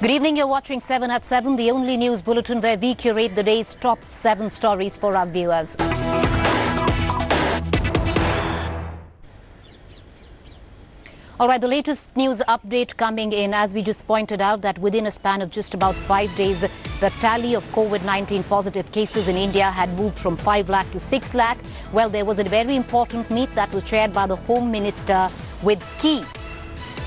Good evening, you're watching 7 at 7, the only news bulletin where we curate the day's top 7 stories for our viewers. All right, the latest news update coming in, as we just pointed out, that within a span of just about 5 days, the tally of COVID-19 positive cases in India had moved from 5 lakh to 6 lakh. Well, there was a very important meet that was chaired by the Home Minister with key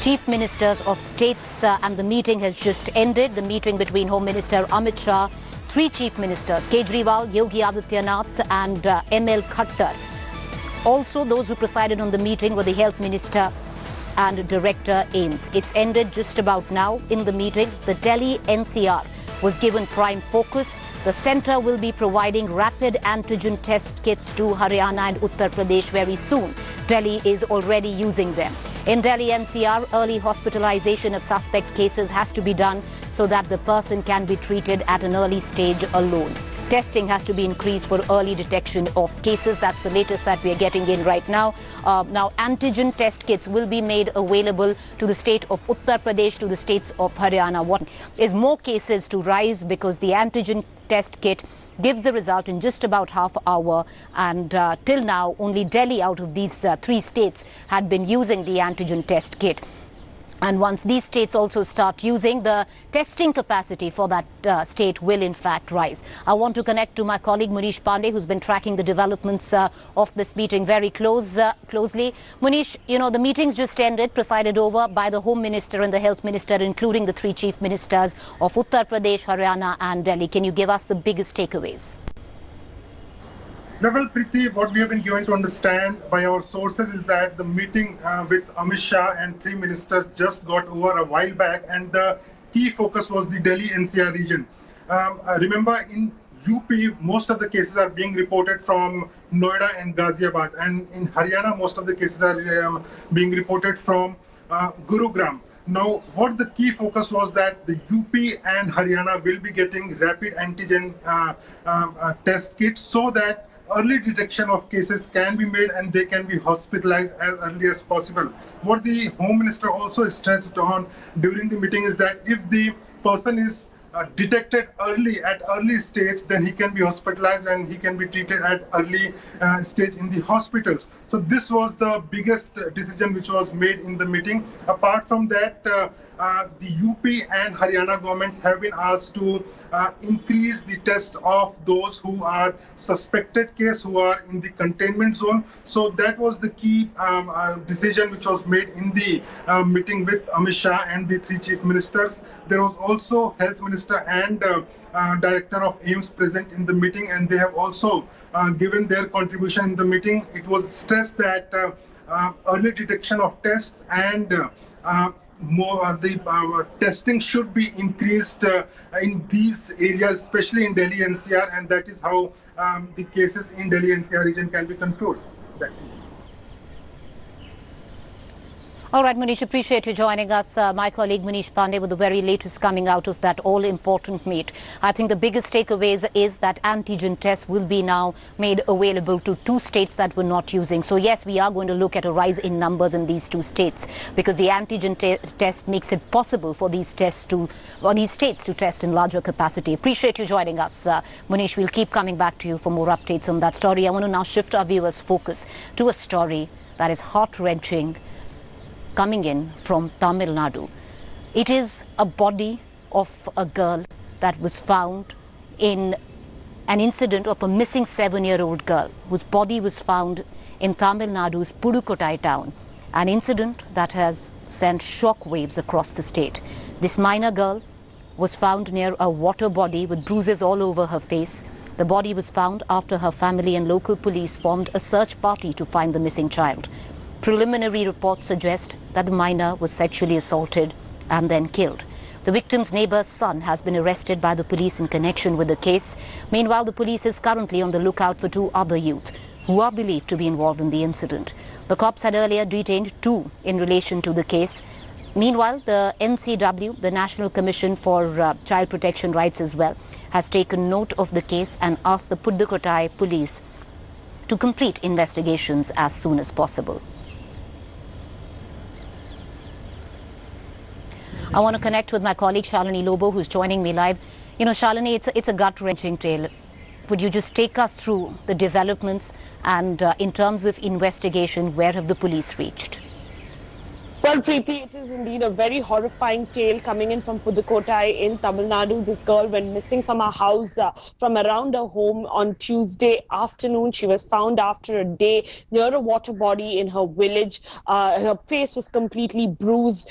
Chief Ministers of states, and the meeting has just ended. The meeting between Home Minister Amit Shah, 3 Chief Ministers, Kejriwal, Yogi Adityanath and ML Khattar. Also, those who presided on the meeting were the Health Minister and Director AIMS. It's ended just about now. In the meeting, the Delhi NCR was given prime focus. The centre will be providing rapid antigen test kits to Haryana and Uttar Pradesh very soon. Delhi is already using them. In Delhi NCR, early hospitalization of suspect cases has to be done so that the person can be treated at an early stage alone. Testing has to be increased for early detection of cases. That's the latest that we are getting in right now. Now, antigen test kits will be made available to the state of Uttar Pradesh, to the states of Haryana. What is more cases to rise because the antigen test kit gives the result in just about half an hour, and till now only Delhi out of these 3 states had been using the antigen test kit. And once these states also start using, the testing capacity for that state will in fact rise. I want to connect to my colleague Munish Pandey, who's been tracking the developments of this meeting very closely. Munish, you know, the meeting's just ended, presided over by the Home Minister and the Health Minister, including the 3 Chief Ministers of Uttar Pradesh, Haryana and Delhi. Can you give us the biggest takeaways? Well, Preeti, what we have been given to understand by our sources is that the meeting with Amit Shah and 3 ministers just got over a while back, and the key focus was the Delhi NCR region. Remember, in UP, most of the cases are being reported from Noida and Ghaziabad, and in Haryana, most of the cases are being reported from Gurugram. Now, what the key focus was that the UP and Haryana will be getting rapid antigen test kits so that early detection of cases can be made and they can be hospitalized as early as possible. What the Home Minister also stressed on during the meeting is that if the person is detected early at early stage, then he can be hospitalized and he can be treated at early stage in the hospitals. So this was the biggest decision which was made in the meeting. Apart from that, the UP and Haryana government have been asked to increase the test of those who are suspected case, who are in the containment zone. So that was the key decision which was made in the meeting with Amit Shah and the 3 Chief Ministers. There was also Health Minister and Director of AIMS present in the meeting, and they have also given their contribution in the meeting. It was stressed that early detection of tests and the testing should be increased in these areas, especially in Delhi NCR, and that is how the cases in Delhi NCR region can be controlled. All right, Munish, appreciate you joining us. My colleague Munish Pandey with the very latest coming out of that all-important meet. I think the biggest takeaways is that antigen tests will be now made available to 2 states that were not using. So yes, we are going to look at a rise in numbers in these 2 states because the antigen test makes it possible for these states to test in larger capacity. Appreciate you joining us, Munish. We'll keep coming back to you for more updates on that story. I want to now shift our viewers' focus to a story that is heart-wrenching, coming in from Tamil Nadu. It is a body of a girl that was found in an incident of a missing 7-year-old girl whose body was found in Tamil Nadu's Pudukkottai town, an incident that has sent shock waves across the state. This minor girl was found near a water body with bruises all over her face. The body was found after her family and local police formed a search party to find the missing child. Preliminary reports suggest that the minor was sexually assaulted and then killed. The victim's neighbor's son has been arrested by the police in connection with the case. Meanwhile, the police is currently on the lookout for 2 other youth who are believed to be involved in the incident. The cops had earlier detained 2 in relation to the case. Meanwhile, the NCW, the National Commission for Child Protection Rights as well, has taken note of the case and asked the Pudukkottai police to complete investigations as soon as possible. I want to connect with my colleague Shalini Lobo, who's joining me live. You know, Shalini, it's a gut-wrenching tale. Would you just take us through the developments and in terms of investigation, where have the police reached? Well, Preeti, it is indeed a very horrifying tale coming in from Pudukkottai in Tamil Nadu. This girl went missing from her house, from around her home on Tuesday afternoon. She was found after a day near a water body in her village. Her face was completely bruised.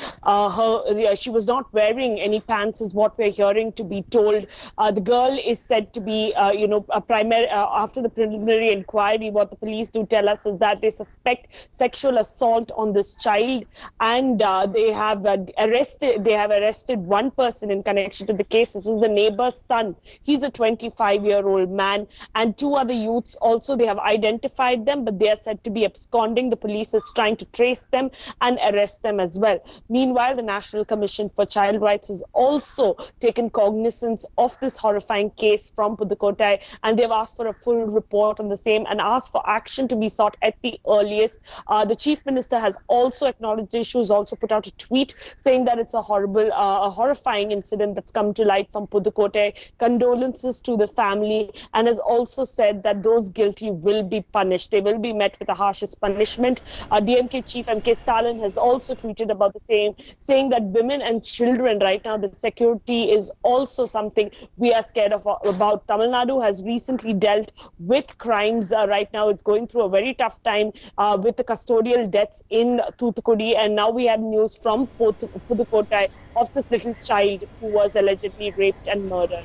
She was not wearing any pants, is what we're hearing to be told. The girl is said to be, after the preliminary inquiry, what the police do tell us is that they suspect sexual assault on this child. And they have arrested one person in connection to the case, which is the neighbor's son. He's a 25-year-old man, and two other youths also. They have identified them, but they are said to be absconding. The police is trying to trace them and arrest them as well. Meanwhile, the National Commission for Child Rights has also taken cognizance of this horrifying case from Pudukkottai, and they've asked for a full report on the same and asked for action to be sought at the earliest. The Chief Minister has also acknowledged the issue, has also put out a tweet saying that it's a horrifying incident that's come to light from Pudukkottai. Condolences to the family, and has also said that those guilty will be punished. They will be met with the harshest punishment. DMK Chief M.K. Stalin has also tweeted about the same, saying that women and children right now, the security is also something we are scared of about. Tamil Nadu has recently dealt with crimes. Right now it's going through a very tough time with the custodial deaths in Thoothukudi, and now we have news from Pudukkottai of this little child who was allegedly raped and murdered.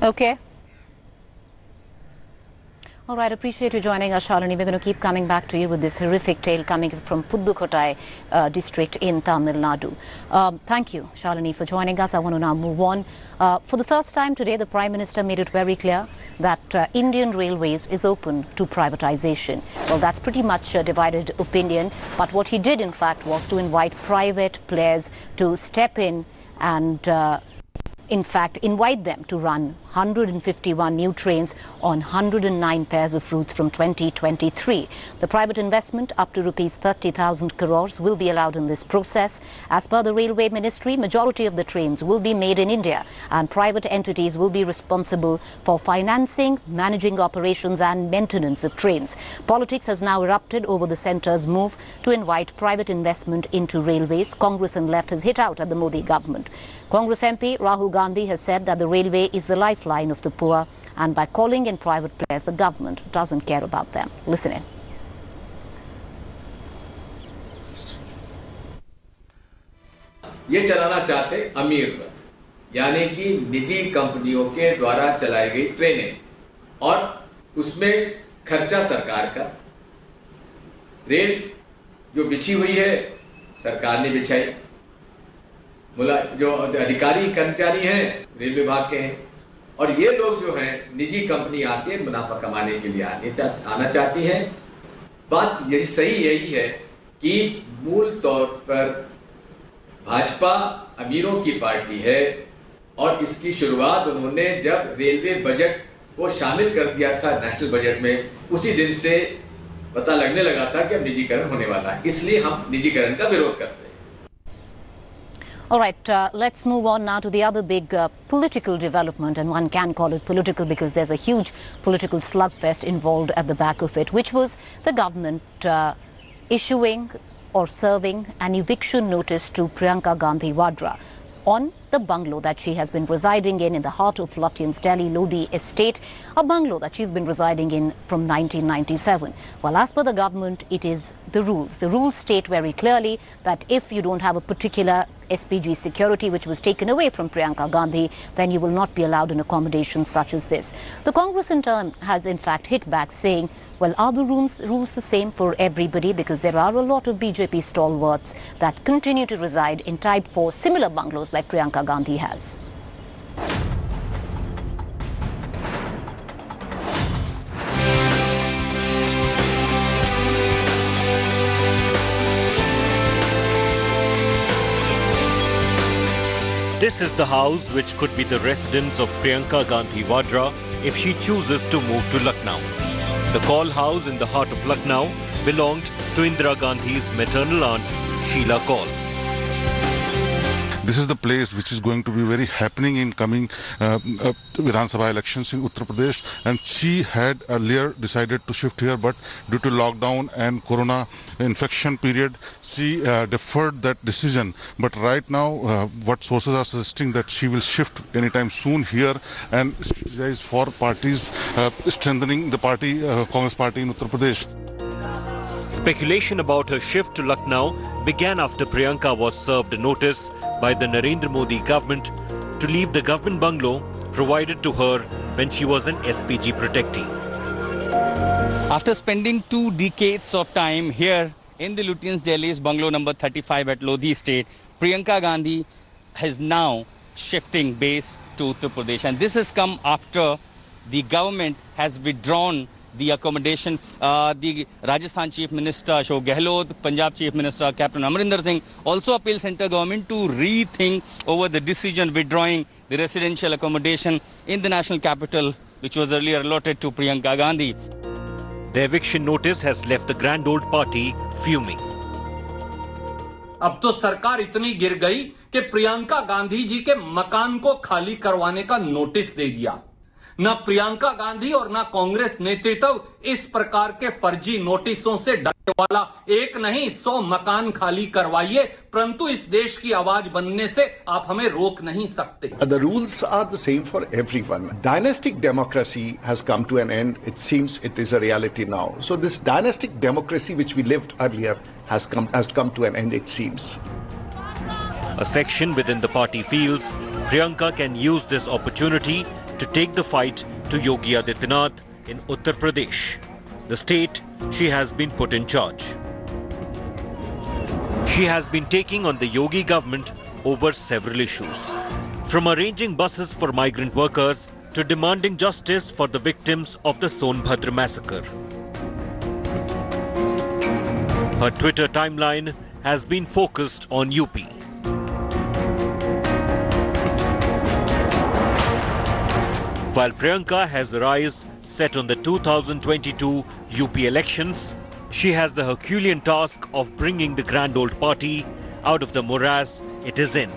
Okay. All right, appreciate you joining us, Shalini. We're going to keep coming back to you with this horrific tale coming from Pudukkottai district in Tamil Nadu. Thank you, Shalini, for joining us. I want to now move on. For the first time today, the Prime Minister made it very clear that Indian Railways is open to privatization. Well, that's pretty much a divided opinion. But what he did, in fact, was to invite private players to step in and in fact, invite them to run 151 new trains on 109 pairs of routes from 2023. The private investment up to rupees 30,000 crores will be allowed in this process. As per the Railway Ministry, majority of the trains will be made in India, and private entities will be responsible for financing, managing operations and maintenance of trains. Politics has now erupted over the centre's move to invite private investment into railways. Congress and left has hit out at the Modi government. Congress MP Rahul Gandhi has said that the railway is the lifeline of the poor, and by calling in private players, the government doesn't care about them. Listen in. ये चलाना चाहते अमीर वर्ग, यानी कि निजी कंपनियों के द्वारा चलाई गई ट्रेनें, और उसमें खर्चा सरकार का। रेल जो बिछी हुई है सरकार ने बिछाई, जो अधिकारी कर्मचारी हैं रेल विभाग के हैं, और ये लोग जो हैं निजी कंपनी आती है मुनाफा कमाने के लिए आना चाहती हैं। बात यही है कि मूल तौर पर भाजपा अमीरों की पार्टी है, और इसकी शुरुआत उन्होंने जब रेलवे बजट को शामिल कर दिया था नेशनल बजट में, उसी दिन से पता लगने लगा था कि अब निजीकरण होने वाला है, इसलिए हम निजीकरण का विरोध करते हैं। All right, let's move on now to the other big political development, and one can call it political because there's a huge political slugfest involved at the back of it, which was the government issuing or serving an eviction notice to Priyanka Gandhi Vadra on the bungalow that she has been residing in the heart of Lutyens' Delhi Lodi estate, a bungalow that she's been residing in from 1997. Well, as per the government, it is the rules. The rules state very clearly that if you don't have a particular SPG security which was taken away from Priyanka Gandhi, then you will not be allowed an accommodation such as this. The Congress in turn has in fact hit back, saying, well, are the rules the same for everybody? Because there are a lot of BJP stalwarts that continue to reside in Type 4 similar bungalows like Priyanka Gandhi has. This is the house which could be the residence of Priyanka Gandhi Vadra if she chooses to move to Lucknow. The Call House in the heart of Lucknow belonged to Indira Gandhi's maternal aunt, Sheila Kaul. this is the place which is going to be very happening in coming Vidhan Sabha elections in Uttar Pradesh, and she had earlier decided to shift here, but due to lockdown and corona infection period, she deferred that decision. But right now, what sources are suggesting that she will shift anytime soon here and strategize for parties strengthening the party, Congress party in Uttar Pradesh. Speculation about her shift to Lucknow began after Priyanka was served a notice by the Narendra Modi government to leave the government bungalow provided to her when she was an SPG protectee. After spending 2 decades of time here in the Lieutenant Delhi's bungalow number 35 at Lodhi Estate, Priyanka Gandhi is now shifting base to Uttar Pradesh. And this has come after the government has withdrawn the accommodation. The Rajasthan Chief Minister Ashok Gehlot, Punjab Chief Minister Captain Amarinder Singh also appealed central government to rethink over the decision withdrawing the residential accommodation in the national capital, which was earlier allotted to Priyanka Gandhi. The eviction notice has left the grand old party fuming. अब तो सरकार इतनी गिर गई कि प्रियंका गांधी जी के मकान को खाली करवाने का नोटिस दे दिया। न प्रियंका गांधी और न कांग्रेस नेतृत्व इस प्रकार के फर्जी नोटिसों से डरने वाला। एक नहीं 100 मकान खाली करवाइए, परंतु इस देश की आवाज बनने से आप हमें रोक नहीं सकते। The rules are the same for everyone. Dynastic democracy has come to an end. It seems it is a reality now. So this dynastic democracy which we lived earlier has come to an end, it seems. A section within the party feels Priyanka can use this opportunity to take the fight to Yogi Adityanath in Uttar Pradesh, the state she has been put in charge. She has been taking on the Yogi government over several issues, from arranging buses for migrant workers to demanding justice for the victims of the Sonbhadra massacre. Her Twitter timeline has been focused on UP. While Priyanka has her eyes set on the 2022 UP elections, she has the Herculean task of bringing the grand old party out of the morass it is in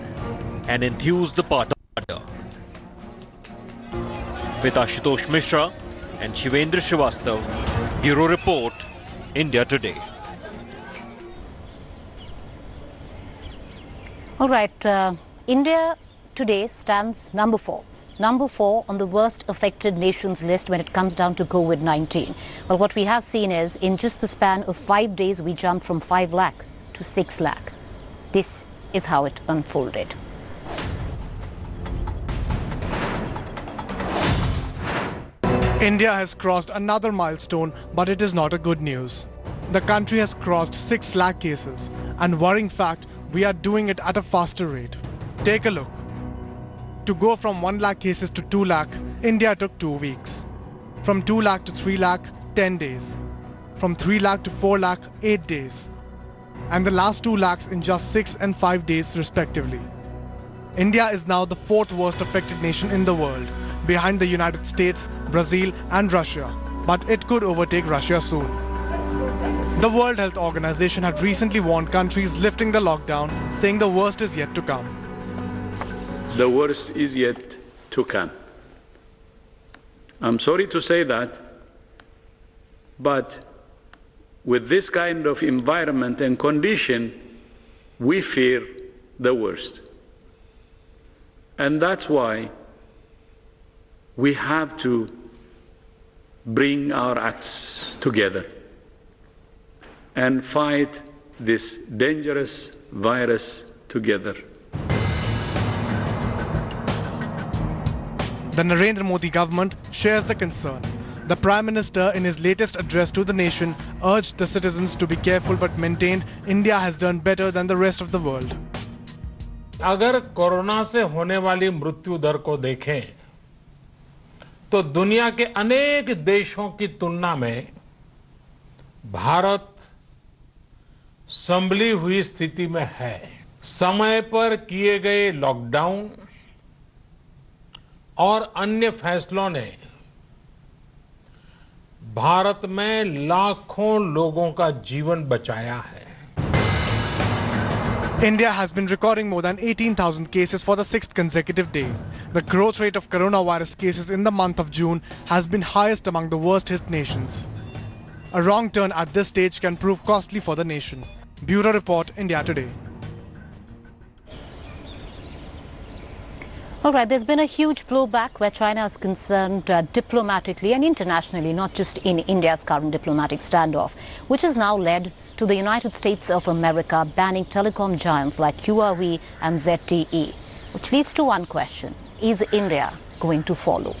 and enthuse the party. With Ashutosh Mishra and Shivendra Srivastav, Bureau Report, India Today. All right, India today stands number 4. Number 4 on the worst affected nations list when it comes down to COVID-19. Well, what we have seen is in just the span of 5 days, we jumped from 5 lakh to 6 lakh. This is how it unfolded. India has crossed another milestone, but it is not a good news. The country has crossed 6 lakh cases, and worrying fact, we are doing it at a faster rate. Take a look. To go from 1 lakh cases to 2 lakh, India took 2 weeks. From 2 lakh to 3 lakh, 10 days. From 3 lakh to 4 lakh, 8 days. And the last 2 lakhs in just 6 and 5 days respectively. India is now the 4th worst affected nation in the world, behind the United States, Brazil and Russia. But it could overtake Russia soon. The World Health Organization had recently warned countries lifting the lockdown, saying the worst is yet to come. The worst is yet to come. I'm sorry to say that, but with this kind of environment and condition, we fear the worst. And that's why we have to bring our acts together and fight this dangerous virus together. The Narendra Modi government shares the concern. The Prime Minister, in his latest address to the nation, urged the citizens to be careful but maintained India has done better than the rest of the world. अगर corona से होने वाली मृत्यु दर को देखें तो दुनिया के अनेक देशों की तुलना में भारत संभली हुई स्थिति में है। समय पर किए गए लॉकडाउन और अन्य फैसलों ने भारत में लाखों लोगों का जीवन बचाया है। India has been recording more than 18,000 cases for the 6th consecutive day. The growth rate of coronavirus cases in the month of June has been highest among the worst hit nations. A wrong turn at this stage can prove costly for the nation. Bureau Report, India Today. All right, there's been a huge blowback where China is concerned diplomatically and internationally, not just in India's current diplomatic standoff, which has now led to the United States of America banning telecom giants like Huawei and ZTE, which leads to one question: is India going to follow?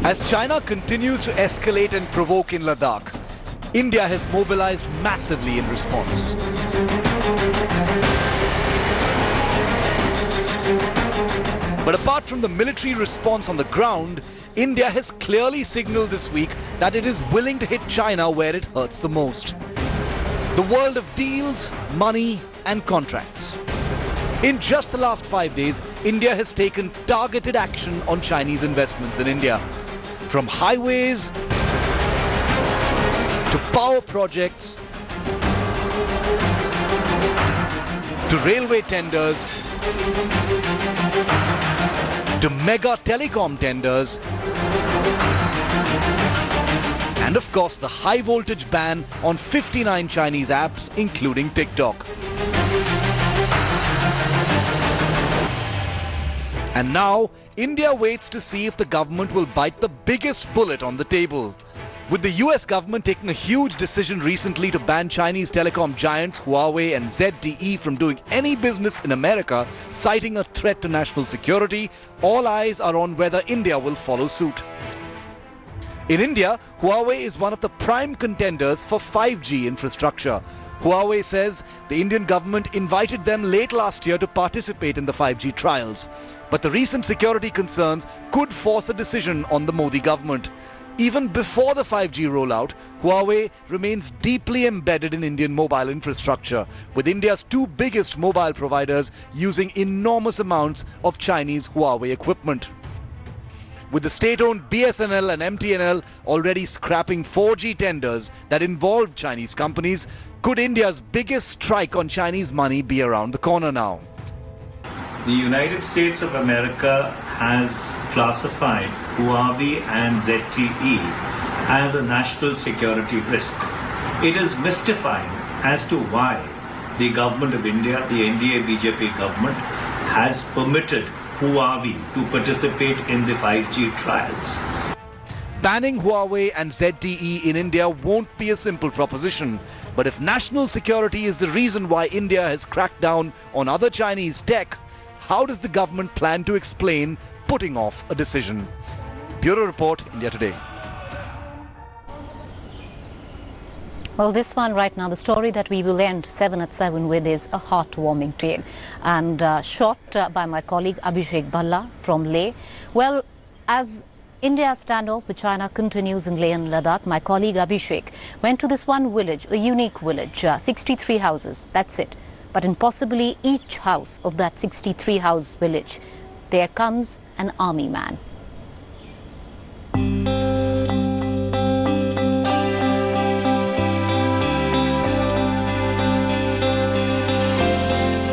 As China continues to escalate and provoke in Ladakh, India has mobilized massively in response. But apart from the military response on the ground, India has clearly signaled this week that it is willing to hit China where it hurts the most. The world of deals, money and contracts. In just the last 5 days, India has taken targeted action on Chinese investments in India. From highways to power projects to railway tenders to mega telecom tenders and of course the high voltage ban on 59 Chinese apps including TikTok. And now, India waits to see if the government will bite the biggest bullet on the table. With the US government taking a huge decision recently to ban Chinese telecom giants Huawei and ZTE from doing any business in America, citing a threat to national security, all eyes are on whether India will follow suit. In India, Huawei is one of the prime contenders for 5G infrastructure. Huawei says the Indian government invited them late last year to participate in the 5G trials. But the recent security concerns could force a decision on the Modi government. Even before the 5G rollout, Huawei remains deeply embedded in Indian mobile infrastructure, with India's two biggest mobile providers using enormous amounts of Chinese Huawei equipment. With the state-owned BSNL and MTNL already scrapping 4G tenders that involved Chinese companies, could India's biggest strike on Chinese money be around the corner now? The United States of America has classified Huawei and ZTE as a national security risk. It is mystifying as to why the government of India, the NDA-BJP government, has permitted Huawei to participate in the 5G trials. Banning Huawei and ZTE in India won't be a simple proposition. But if national security is the reason why India has cracked down on other Chinese tech, how does the government plan to explain putting off a decision? Bureau Report, India Today. Well, this one right now, the story that we will end 7 at 7 with is a heartwarming tale, and shot by my colleague Abhishek Bhalla from Leh. Well, as India's standoff with China continues in Leh and Ladakh, my colleague Abhishek went to this one village, a unique village, 63 houses, that's it. But in possibly each house of that 63-house village, there comes an army man.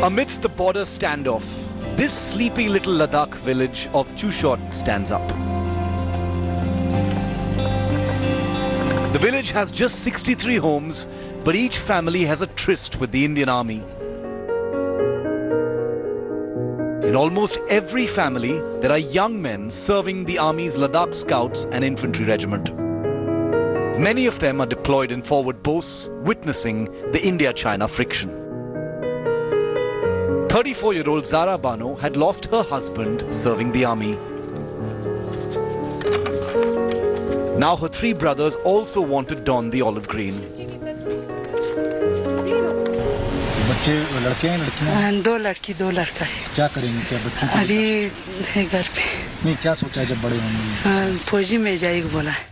Amidst the border standoff, this sleepy little Ladakh village of Chushot stands up. The village has just 63 homes, but each family has a tryst with the Indian Army. In almost every family, there are young men serving the Army's Ladakh Scouts and Infantry Regiment. Many of them are deployed in forward posts, witnessing the India-China friction. 34-year-old Zara Bano had lost her husband serving the army. Now her three brothers also want to don the olive green. बच्चे लड़के हैं लड़कियां? दो लड़की दो लड़का है। क्या करेंगे क्या बच्चों को? अभी है घर पे। नहीं क्या सोचा है जब बड़े होंगे? फौजी में जाएगी बोला है।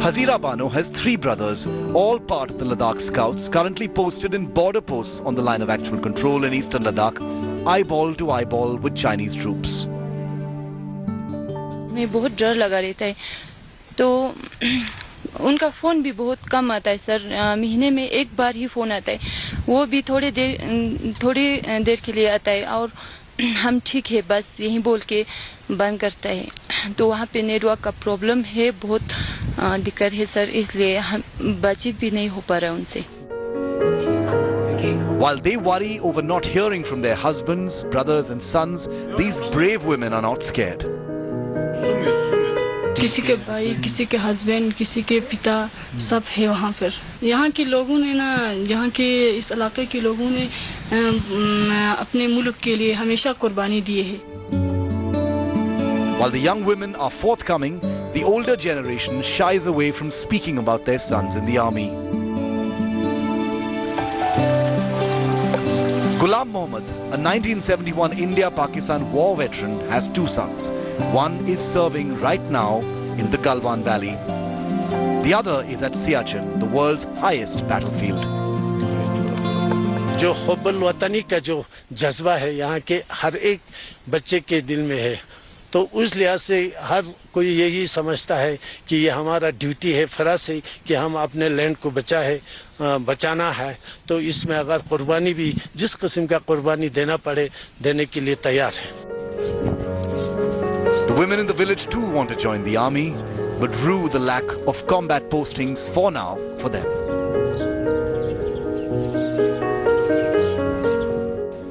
Hazira Bano has 3 brothers, all part of the Ladakh Scouts, currently posted in border posts on the line of actual control in eastern Ladakh, eyeball to eyeball with Chinese troops. मैं बहुत डर लगा रहता है तो उनका फ़ोन भी बहुत कम आता है सर महीने में एक बार ही फ़ोन आता है वो भी थोड़ी देर के लिए आता है और हम ठीक है बस यही बोल के बंद करता है तो वहाँ पे नेटवर्क का प्रॉब्लम है बहुत दिक्कत है सर इसलिए हम बातचीत भी नहीं हो पा रहा उनसे While they worry over not hearing from their husbands, brothers and sons, these brave women are not scared. किसी के भाई, किसी के हस्बैंड, किसी के पिता सब है वहाँ पर। यहाँ के लोगों ने ना, यहाँ के इस इलाके के लोगों ने अपने मुल्क के लिए हमेशा कुर्बानी दी है। While the young women are forthcoming, the older generation shies away from speaking about their sons in the army. Ghulam Mohammed, a 1971 India-Pakistan war veteran, has 2 sons. One is serving right now in the Galwan Valley. The other is at Siachen, the world's highest battlefield. जो हुब्बुल वतनी का जो जज्बा है यहाँ के हर एक बच्चे के दिल में है तो उस लिहाज से हर कोई यही समझता है कि ये हमारा ड्यूटी है फर्ज है कि हम अपने लैंड को बचाना है तो इसमें अगर कुर्बानी भी जिस किस्म का कुर्बानी देना पड़े देने के लिए तैयार है The women in the village too want to join the army, but rue the lack of combat postings for now for them.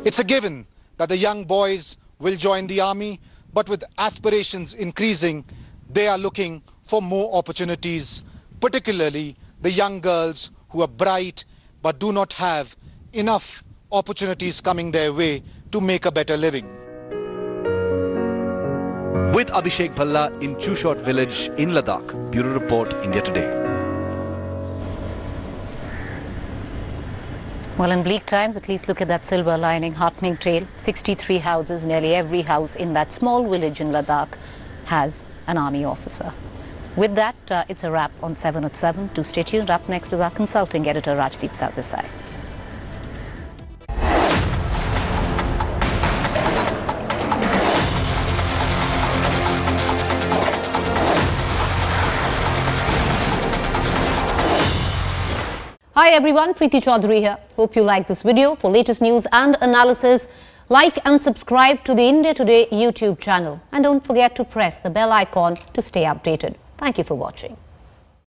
It's a given that the young boys will join the army, but with aspirations increasing, they are looking for more opportunities, particularly the young girls who are bright but do not have enough opportunities coming their way to make a better living. With Abhishek Bhalla in Chushot village in Ladakh, Bureau Report, India Today. Well, in bleak times, at least look at that silver lining, heartening tale. 63 houses, nearly every house in that small village in Ladakh has an army officer. With that, it's a wrap on 7 at 7. Do stay tuned. Up next is our consulting editor, Rajdeep Sardesai. Hi everyone, Preeti Chaudhary here. Hope you like this video. For latest news and analysis, like and subscribe to the India Today YouTube channel. And don't forget to press the bell icon to stay updated. Thank you for watching.